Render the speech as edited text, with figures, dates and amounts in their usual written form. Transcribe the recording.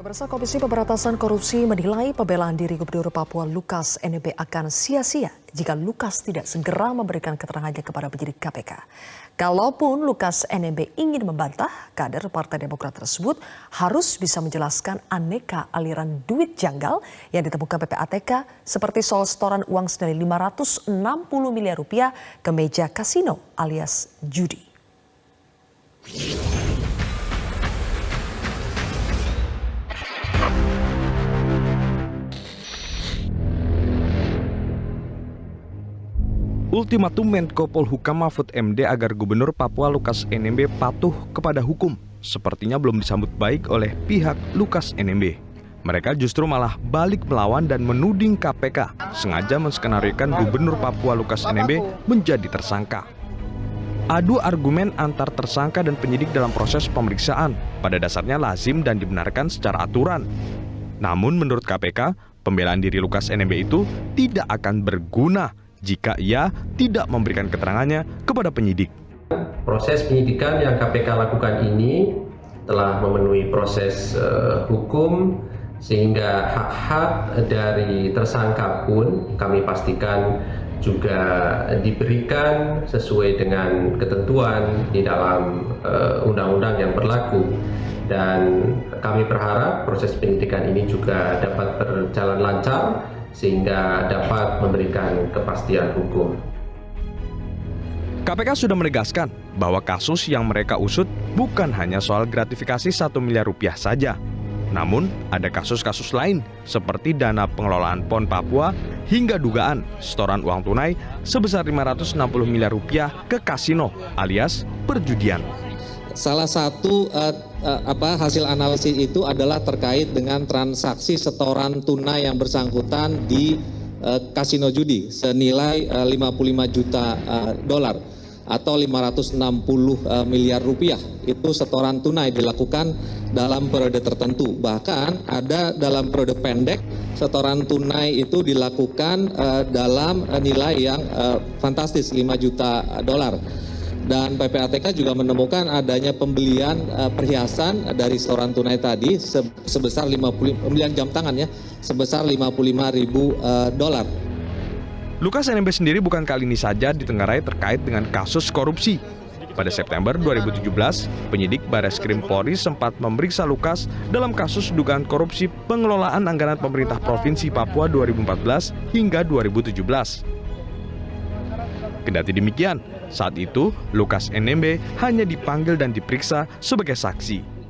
Pemirsa, Komisi Pemberantasan Korupsi menilai pembelaan diri Gubernur Papua Lukas NMB akan sia-sia jika Lukas tidak segera memberikan keterangannya kepada penyidik KPK. Kalaupun Lukas NMB ingin membantah, kader Partai Demokrat tersebut harus bisa menjelaskan aneka aliran duit janggal yang ditemukan PPATK seperti soal setoran uang senilai 560 miliar rupiah ke meja kasino alias judi. Ultimatum Menko Polhukam Mahfud MD agar Gubernur Papua Lukas NMB patuh kepada hukum sepertinya belum disambut baik oleh pihak Lukas NMB. Mereka justru malah balik melawan dan menuding KPK sengaja menskenariokan Gubernur Papua Lukas NMB menjadi tersangka. Adu argumen antar tersangka dan penyidik dalam proses pemeriksaan pada dasarnya lazim dan dibenarkan secara aturan. Namun menurut KPK, pembelaan diri Lukas NMB itu tidak akan berguna jika ia tidak memberikan keterangannya kepada penyidik. Proses penyidikan yang KPK lakukan ini telah memenuhi proses hukum sehingga hak-hak dari tersangka pun kami pastikan juga diberikan sesuai dengan ketentuan di dalam undang-undang yang berlaku. Dan kami berharap proses penyidikan ini juga dapat berjalan lancar sehingga dapat memberikan kepastian hukum. KPK sudah menegaskan bahwa kasus yang mereka usut bukan hanya soal gratifikasi 1 miliar rupiah saja. Namun ada kasus-kasus lain seperti dana pengelolaan PON Papua hingga dugaan setoran uang tunai sebesar 560 miliar rupiah ke kasino alias perjudian. Salah satu hasil analisis itu adalah terkait dengan transaksi setoran tunai yang bersangkutan di kasino judi senilai 55 juta dolar atau 560 miliar rupiah. Itu setoran tunai dilakukan dalam periode tertentu. Bahkan ada dalam periode pendek setoran tunai itu dilakukan dalam nilai yang fantastis 5 juta dolar. Dan PPATK juga menemukan adanya pembelian perhiasan dari setoran tunai tadi sebesar pembelian jam tangan ya sebesar 55.000 dolar. Lukas NMB sendiri bukan kali ini saja ditenggarai terkait dengan kasus korupsi. Pada September 2017, penyidik Bareskrim Polri sempat memeriksa Lukas dalam kasus dugaan korupsi pengelolaan anggaran pemerintah Provinsi Papua 2014 hingga 2017. Kendati demikian, saat itu Lukas NMB hanya dipanggil dan diperiksa sebagai saksi.